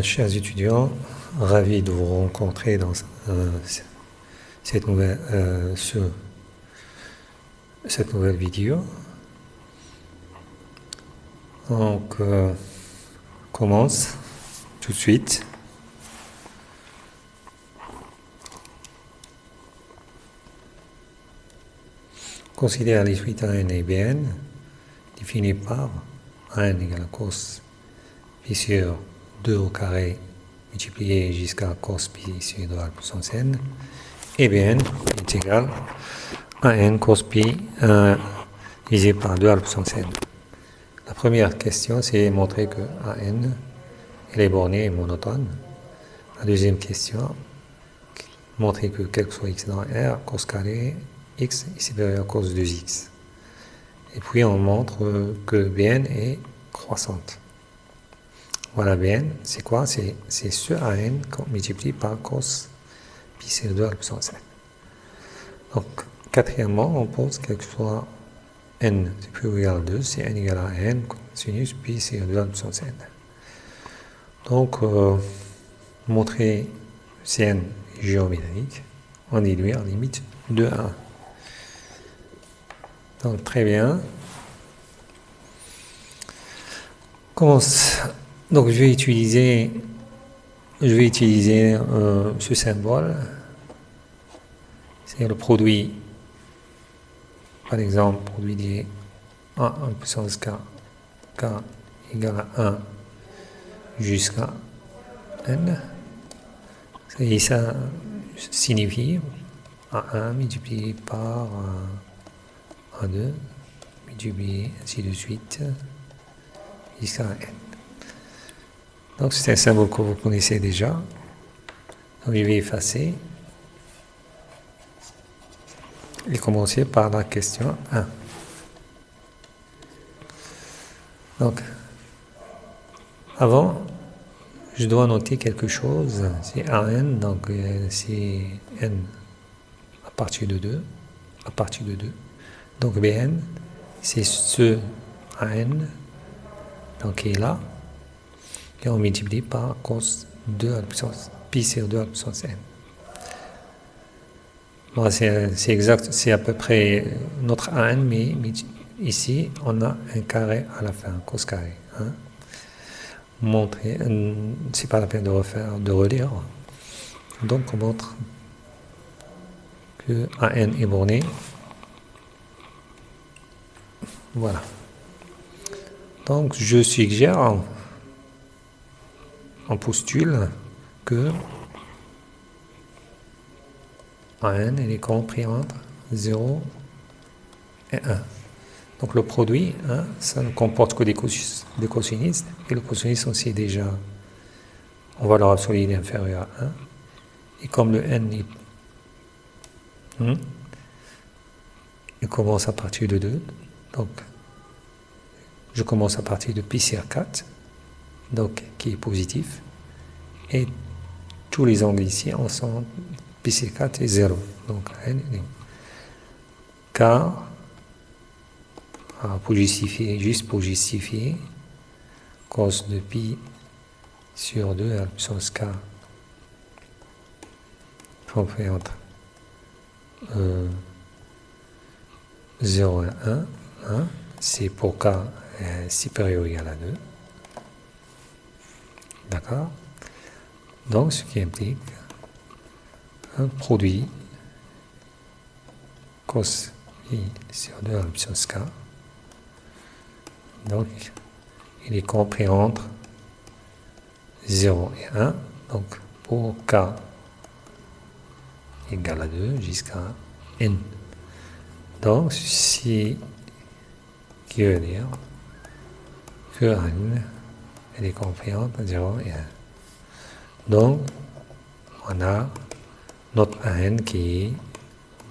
Chers étudiants, ravi de vous rencontrer dans cette nouvelle vidéo. Donc, commence tout de suite. Considère les suites AN et BN définies par AN égale à cos pi sur 2 au carré multiplié jusqu'à cos pi sur 2 à la puissance n, et Bn est égal à n cos pi divisé par 2 à la puissance n. La première question, c'est montrer que AN est bornée et monotone. La deuxième question, montrer que quel que soit x dans R, cos carré x est supérieur à cos 2x. Et puis on montre que Bn est croissante. Voilà, Bn, c'est quoi? C'est ce AN qu'on multiplie par cos pi sur 2 à la puissance n. Donc, quatrièmement, on pose quel que soit n supérieur ou égal à 2, c'est n égale à n sinus pi sur 2 à la puissance n. Donc, montrer Cn géométrique, on déduit en limite de 1. Donc, très bien. Commence. Donc, je vais utiliser ce symbole. C'est le produit, par exemple, produit des 1 en puissance k égale à 1 jusqu'à n. Et ça signifie A1 multiplié par A2 multiplié ainsi de suite jusqu'à n. Donc c'est un symbole que vous connaissez déjà. Donc je vais effacer et commencer par la question 1. Donc, avant, je dois noter quelque chose. C'est AN, donc c'est n à partir de 2. Donc Bn, c'est ce AN, donc qui est là, et on multiplie par cos 2 à la puissance pi sur 2 à la puissance n. Bon, c'est exact, c'est à peu près notre AN, mais ici, on a un carré à la fin, cos carré. Hein. Montrer, c'est pas la peine de relire. Donc, on montre que AN est borné. Voilà. Donc, je suggère, on postule que AN est compris entre 0 et 1. Donc le produit, hein, ça ne comporte que des cosinus, et le cosinus on sait déjà, on va leur absolu est inférieur à 1. Et comme le n est, il commence à partir de 2, donc je commence à partir de pi sur 4, donc qui est positif, et tous les angles ici ensemble, pi sur 4 est 0, donc n est 1. Car, juste pour justifier, cos de pi sur 2 à la puissance k compris entre 0 et 1, hein, c'est pour k supérieur ou égal à 2. D'accord? Donc, ce qui implique un produit cos pi sur 2 à la puissance k. Donc, il est compris entre 0 et 1. Donc, pour k égale à 2 jusqu'à n. Donc, ceci qui veut dire que n est compris entre 0 et 1. Donc, on a notre AN qui est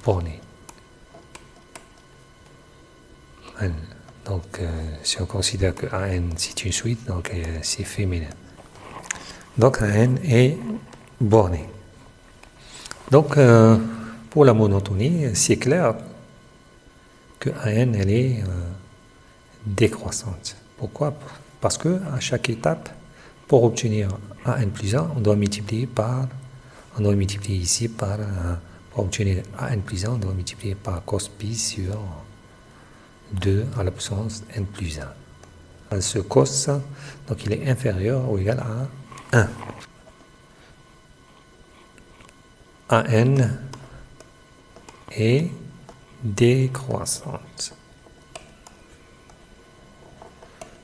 borné. Donc, si on considère que AN c'est une suite, donc c'est féminin. Donc, AN est borné. Donc, pour la monotonie, c'est clair que AN elle est décroissante. Pourquoi? Parce que à chaque étape, pour obtenir an plus 1, on doit multiplier ici par, pour obtenir an plus 1, on doit multiplier par cos pi sur 2 à la puissance n plus 1. Ce cos, donc il est inférieur ou égal à 1. An est décroissante.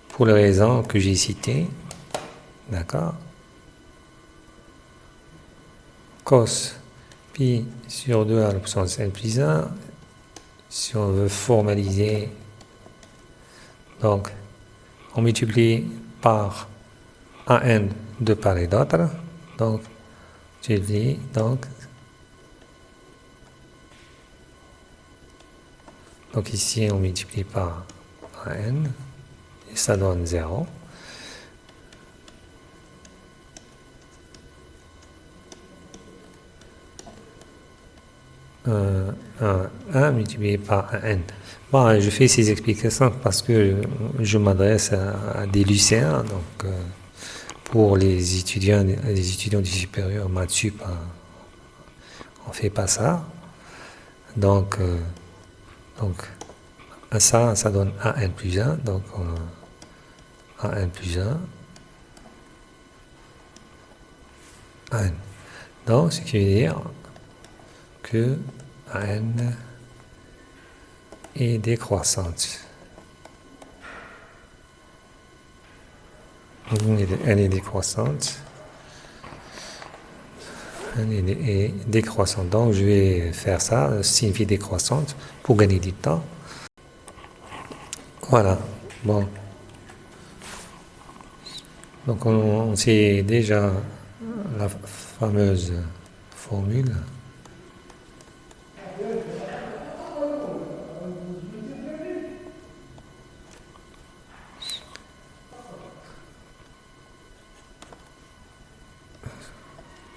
Pour les raisons que j'ai citées, d'accord, cos pi sur 2 à la puissance n plus 1, si on veut formaliser, donc on multiplie par an de part et d'autre, donc je dis donc ici on multiplie par an et ça donne 0. Un multiplié par un n. Bon, je fais ces explications parce que je m'adresse à des lycéens, donc pour les étudiants du supérieur maths sup, on fait pas ça. Donc ça donne an plus 1, donc an plus 1, an. Donc ce qui veut dire que n est décroissante. Elle est décroissante. Elle est décroissante. Donc je vais faire ça, signifie décroissante, pour gagner du temps. Voilà. Bon. Donc on sait déjà la fameuse formule.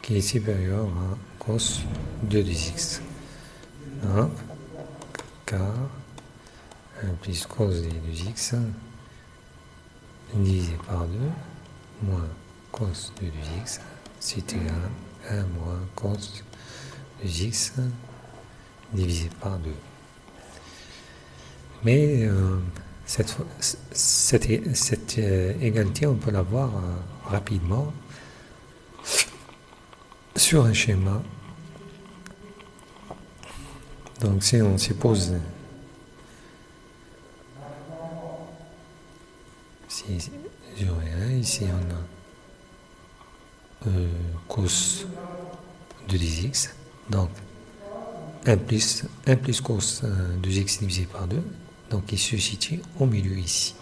Qui est supérieur à cos 2 de x. Donc, k 1 plus cos de x divisé par 2 moins cos de x, c'est égal à 1 moins cos de x divisé par 2. Mais cette égalité, on peut l'avoir rapidement sur un schéma. Donc si on suppose ici on a cos de 2x, donc 1 plus cos de x divisé par 2, donc il se situe au milieu ici.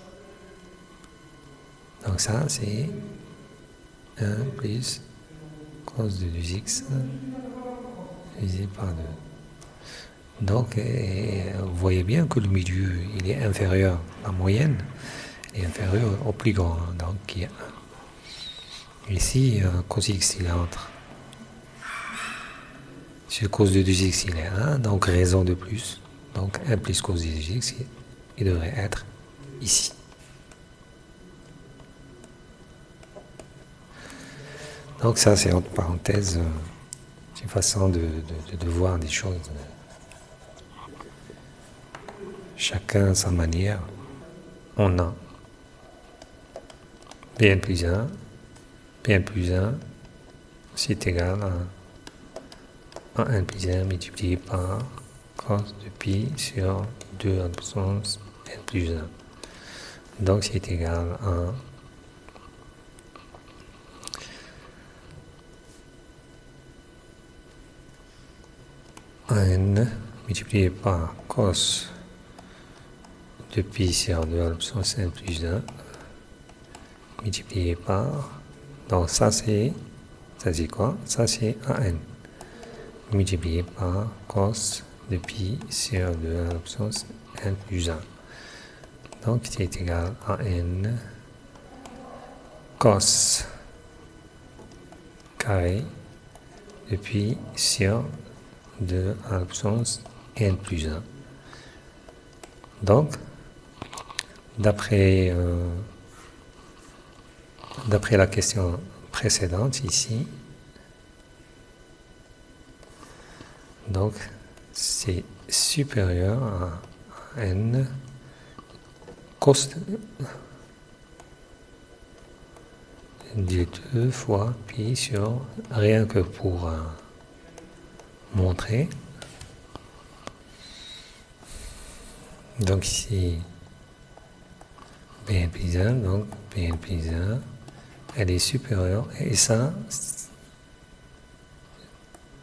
Donc ça c'est 1 plus cos de 2x divisé par 2. Donc vous voyez bien que le milieu il est inférieur, la moyenne est inférieure au plus grand, donc il y a 1. Ici cos x il est entre. Sur cos de 2x il est 1, donc raison de plus, donc 1 plus cos de 2x il devrait être ici. Donc ça c'est entre parenthèses une façon de voir des choses. Chacun à sa manière. On a Pn plus 1, c'est égal à 1 plus 1 multiplié par cos de pi sur 2 à la puissance n plus 1. Donc c'est égal à n multiplié par cos de pi sur 2 à la puissance n plus 1 multiplié par, donc ça c'est quoi? Ça c'est an multiplié par cos de pi sur 2 à la puissance n plus 1. Donc c'est égal à n cos carré de pi sur 2 à la puissance n plus 1. Donc, d'après d'après la question précédente ici, donc c'est supérieur à n cos de 2 fois pi sur, rien que pour montrer. Donc ici, Bn plus 1, donc Bn plus 1, elle est supérieure, et ça,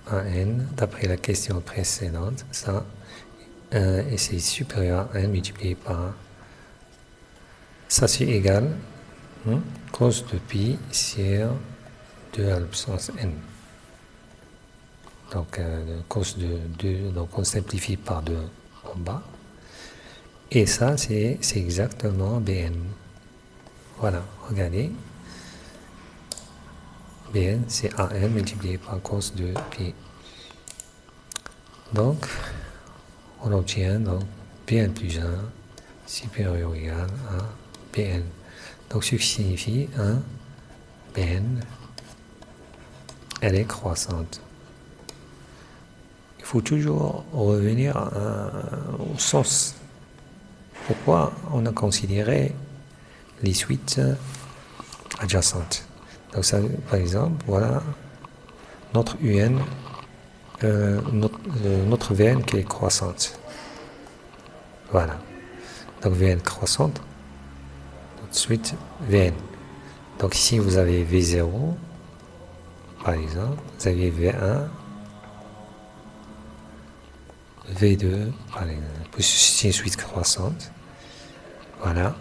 à n, d'après la question précédente, ça, et c'est supérieur à n multiplié par, ça c'est égal, cos de pi sur 2 à la puissance n. Donc cos de 2, donc on simplifie par 2 en bas. Et ça, c'est exactement Bn. Voilà, regardez. Bn, c'est An multiplié par cos de pi. Donc, on obtient donc Bn plus 1 supérieur ou égal à Bn. Donc, ce qui signifie Bn, elle est croissante. Il faut toujours revenir au sens. Pourquoi on a considéré les suites adjacentes. Donc ça, par exemple, voilà notre UN, notre Vn qui est croissante. Voilà. Donc Vn croissante, ensuite Vn. Donc ici vous avez V0, par exemple, vous avez V1, V2, par exemple, c'est une suite croissante. Voilà.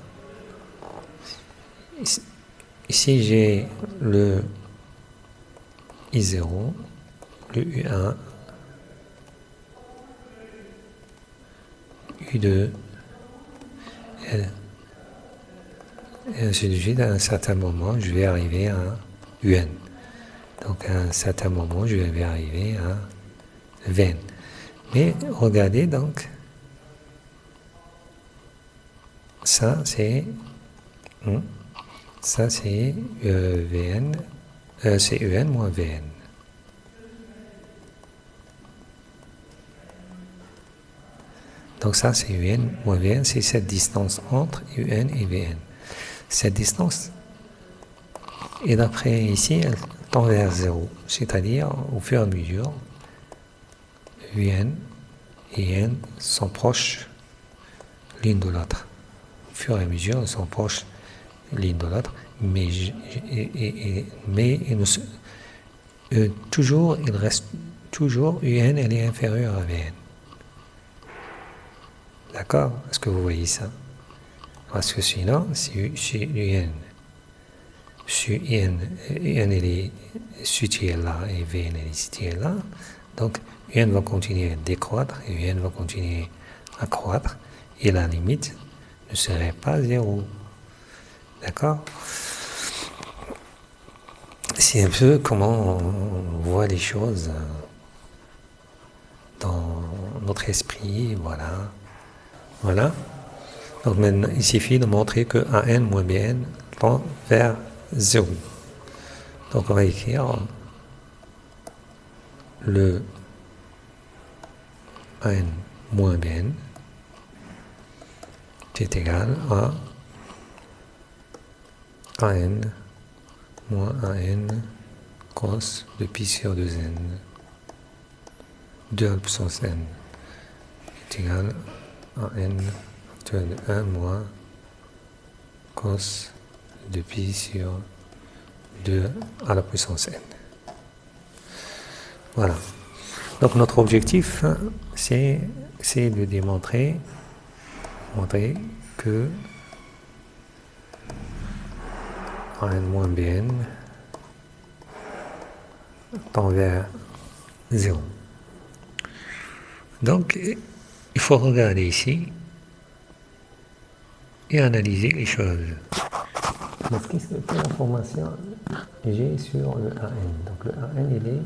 Ici, j'ai le I0, le U1, U2, et ainsi de suite. À un certain moment, je vais arriver à UN. Donc, à un certain moment, je vais arriver à Vn. Mais regardez donc, ça c'est Vn, c'est Un moins Vn. Donc ça c'est Un moins Vn, c'est cette distance entre Un et Vn. Cette distance, et d'après ici, elle tend vers 0, c'est-à-dire au fur et à mesure, Vn et N sont proches l'une de l'autre. Au fur et à mesure, ils sont proches l'une de l'autre, mais toujours, il reste toujours UN, elle est inférieure à Vn. D'accord? Est-ce que vous voyez ça? Parce que sinon, si UN, UN elle est située là et Vn elle est située là, donc UN va continuer à décroître et UN va continuer à croître, et la limite ne serait pas 0. D'accord? C'est un peu comment on voit les choses dans notre esprit, voilà. Voilà. Donc maintenant, il suffit de montrer que An moins Bn tend vers 0. Donc on va écrire le An moins Bn est égal à An moins An cos de pi sur 2n, 2 à la puissance n, est égal à n facteur de 1 moins cos de pi sur 2 à la puissance n. Voilà. Donc notre objectif, c'est de démontrer que An moins Bn tend vers 0. Donc, il faut regarder ici et analyser les choses. Donc, quelle information j'ai sur le An? Donc, le An, il est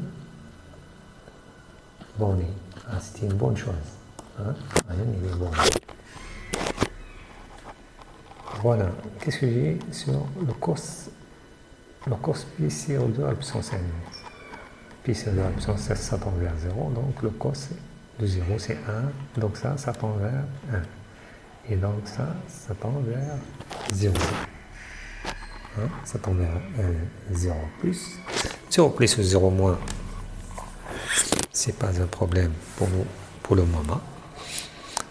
borné. C'est une bonne chose. An, il est borné. Voilà. Qu'est-ce que j'ai sur le cos le cos pi sur 2 à la puissance n. Pi sur 2 à la puissance n, ça tend vers 0. Donc le cos de 0, c'est 1. Donc ça tend vers 1. Et donc ça tend vers 0. Hein, ça tend vers 0 plus. 0 plus ou 0 moins, c'est pas un problème pour nous pour le moment.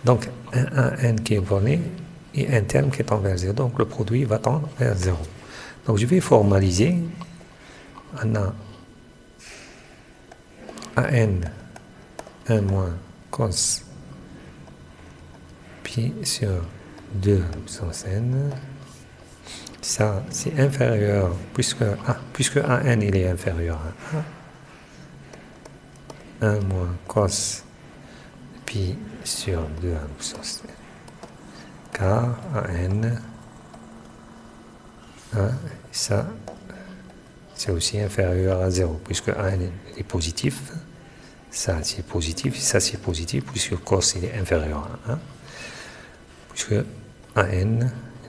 Donc un n qui est borné et un terme qui tend vers 0. Donc le produit va tendre vers 0. Donc je vais formaliser. On a an 1 moins cos pi sur 2 à la puissance n. Ça, c'est inférieur, puisque an il est inférieur à 1. 1 moins cos pi sur 2 à la puissance n. Car an, ça, c'est aussi inférieur à 0, puisque an est positif. Ça, c'est positif, et ça, c'est positif, puisque cos il est inférieur à 1. Puisque an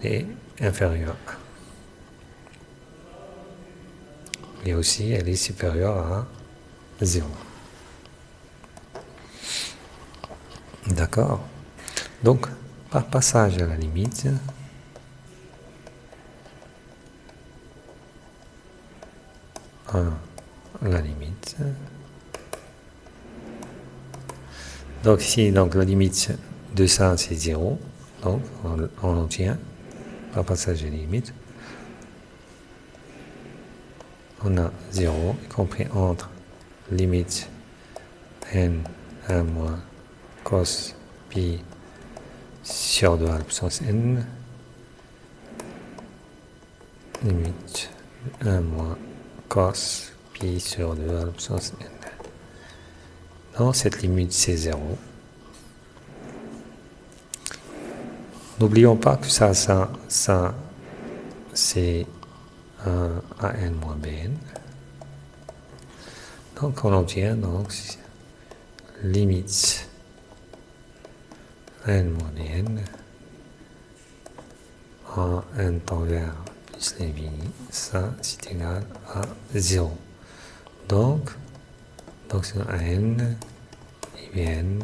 est inférieur à 1. Et aussi, elle est supérieure à 0. D'accord? Donc, par passage à la limite, la limite. Donc ici, donc, la limite de ça, c'est 0. Donc, on obtient, par passage à la limite, on a 0, y compris entre limite n 1 moins cos pi sur 2 à la puissance n, limite 1 moins cos pi sur 2 à la puissance n. Donc cette limite c'est 0. N'oublions pas que ça c'est an moins bn. Donc on obtient donc limite n moins bn en n tend vers plus l'infini, ça c'est égal à 0. Donc c'est an et bn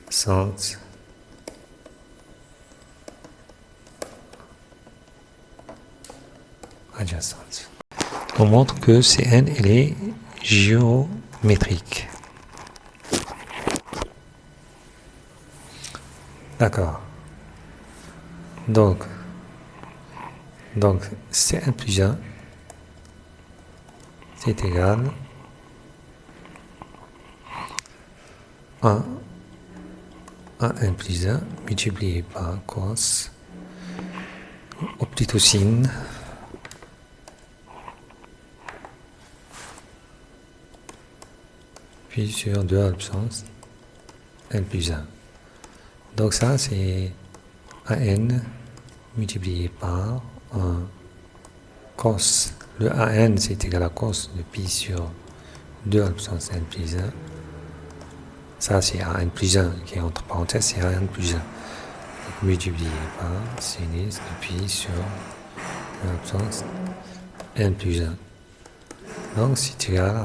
sont adjacentes. On montre que Cn elle est géométrique. D'accord. Donc Cn plus 1 c'est égal à n plus 1 multiplié par cos oxytocine puis sur 2 à la puissance n plus 1. Donc ça c'est an multiplié par cos. Le an c'est égal à cos de pi sur 2 à la puissance n plus 1. Ça c'est an plus 1 qui est entre parenthèses, c'est an plus 1. Donc, multiplié par sinus de pi sur 2 à la puissance n plus 1. Donc c'est égal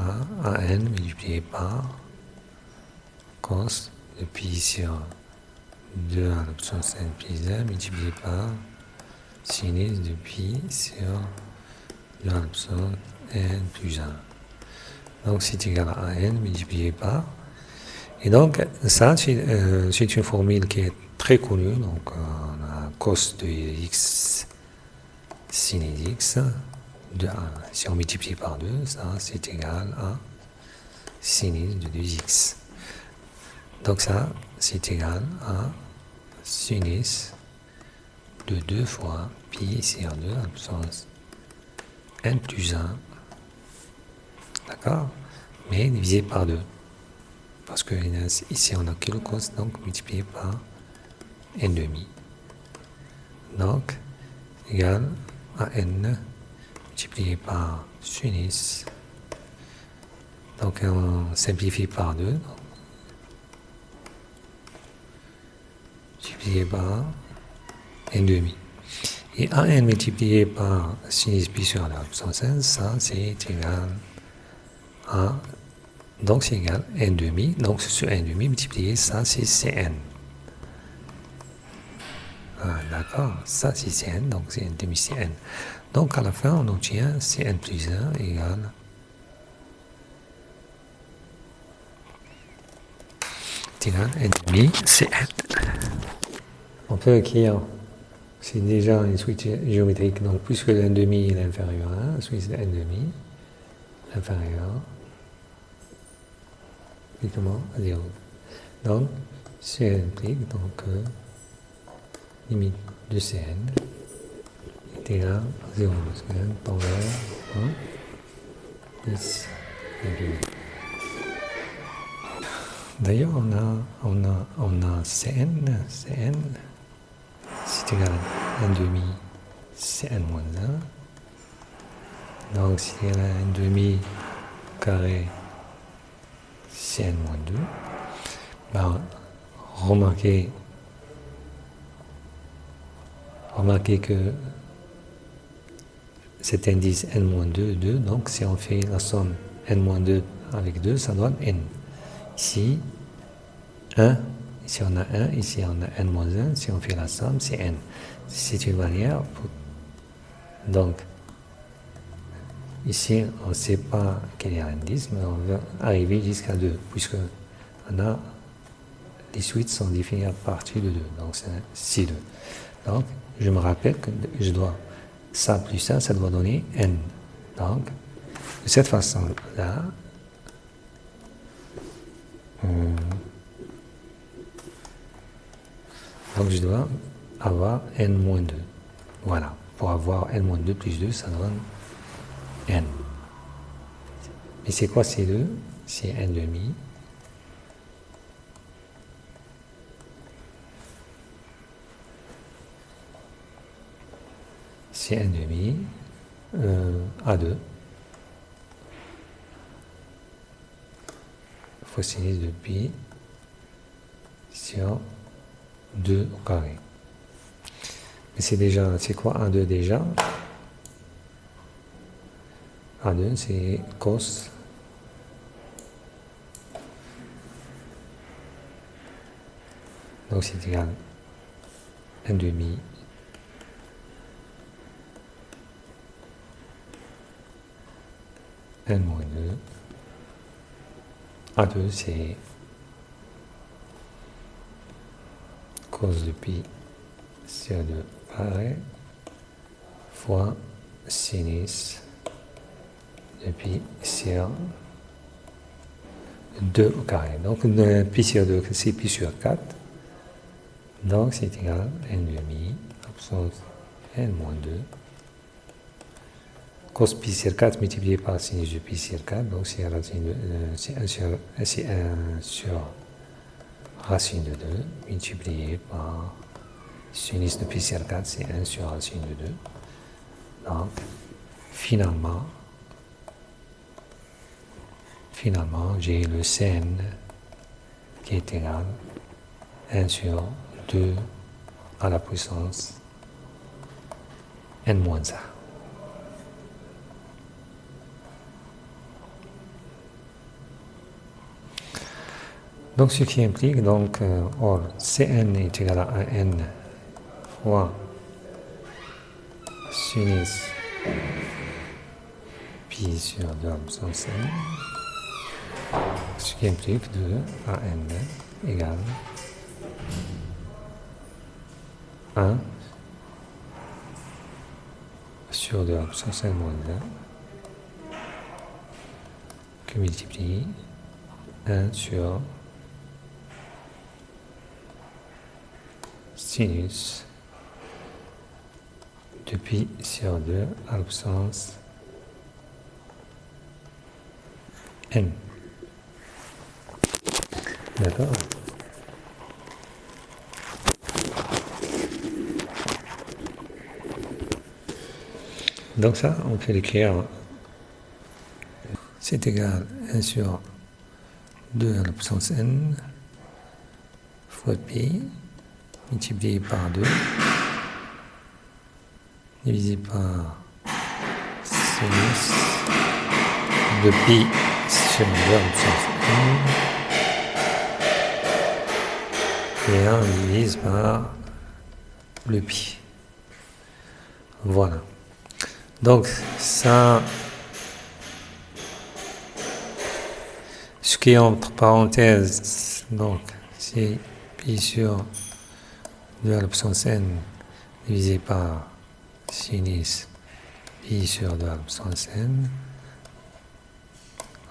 à an multiplié par cos de pi sur 2 à la puissance n plus 1 multiplié par sinus de pi sur 2 à la puissance n plus 1. Donc c'est égal à an multiplié par. Et donc ça c'est une formule qui est très connue. Donc on a cos de x sinus x. Si on multiplie par 2, ça c'est égal à sinus de 2x. Donc ça c'est égal à sinus de 2 fois pi sur 2 à la puissance n plus 1. D'accord? Mais divisé par 2. Parce que ici on a que le cos, donc multiplié par n demi. Donc égal à n multiplié par sinus. Donc on simplifie par 2. Multiplié par n demi. Et AN multiplié par sinus pi sur la puissance n, ça c'est égal à, donc c'est égal à n demi, donc sur n demi multiplié, ça c'est Cn. Ah, d'accord, ça c'est Cn, donc c'est n demi Cn. Donc à la fin on obtient Cn plus 1 égale n demi Cn. On peut écrire, c'est déjà une suite géométrique, donc puisque le n demi est inférieur à 1, suite de n demi inférieur exactement à 0. Donc, ça implique donc limite de Cn est égal à 0. Cn par 1, 10, d'ailleurs, on a Cn, c'est égal à 1 demi Cn moins 1. Donc, c'est égal à 1 demi carré Cn moins 2. Ben, remarquez que cet indice n-2, 2, donc si on fait la somme n-2 avec 2, ça donne n. Ici, 1, ici on a 1, ici on a n-1, si on fait la somme, c'est n. C'est une manière pour... Donc, ici, on ne sait pas quel est l'indice, mais on veut arriver jusqu'à 2, puisque on a les suites sont définies à partir de 2, donc c'est C2. Donc, je me rappelle que je dois, ça plus ça doit donner n. Donc, de cette façon-là, donc je dois avoir n-2. Voilà, pour avoir n-2 plus 2, ça donne n. Mais c'est quoi C2? C'est n demi. C'est n demi A2 fois sinus de pi sur 2 au carré. Mais c'est quoi A2 déjà? A2 c'est cos donc c'est égal à n demi n-2. A2 c'est cos de pi sur 2 carré fois sinus de pi sur 2 au carré. Donc pi sur 2 c'est pi sur 4. Donc c'est égal à n demi absence n-2 cos pi sur 4 multiplié par sinus de pi sur 4, donc c'est 1 sur racine de 2 multiplié par sinus de pi sur 4, c'est 1 sur racine de 2. Donc finalement j'ai le Cn qui est égal à 1 sur 2 à la puissance n-1. Donc ce qui implique, donc, or Cn est égal à 1n fois sinus pi sur 2 absence n, ce qui implique 2 à n égale 1 sur 2 absence n moins 1 qui multiplie 1 sur sinus de pi sur 2 absence n. D'accord? Donc ça, on peut l'écrire. C'est égal à 1 sur 2 à la puissance n fois pi multiplié par 2 divisé par sinus de pi sur 2 à la puissance n. Et là, on divise par le pi. Voilà. Donc, ça, ce qui est entre parenthèses, donc, c'est pi sur 2 à la puissance n divisé par sinus pi sur 2 à la puissance n,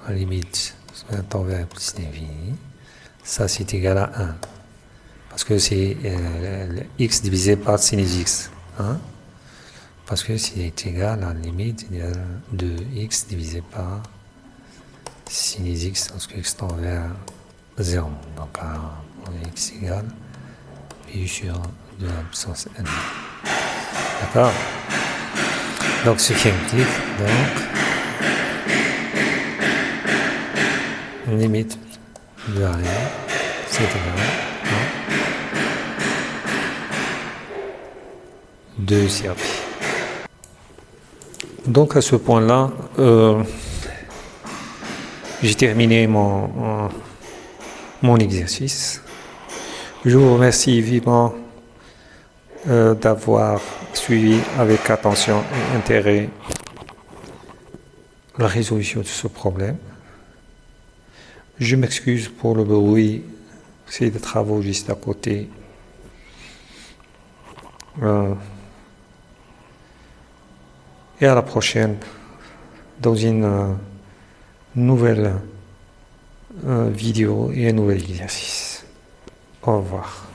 à la limite, un temps vers plus l'infini. Ça, c'est égal à 1. Parce que c'est x divisé par sinus x. Hein? Parce que c'est égal à la limite de x divisé par sinus x, lorsque x tend vers 0. Donc, x égale pi sur 2 à la puissance n. D'accord? Donc, ce qui implique, donc, limite de rien, c'est égal à 2 sur pi. Donc, à ce point-là, j'ai terminé mon exercice. Je vous remercie vivement d'avoir suivi avec attention et intérêt la résolution de ce problème. Je m'excuse pour le bruit, c'est des travaux juste à côté. Et à la prochaine dans une nouvelle vidéo et un nouvel exercice. Au revoir.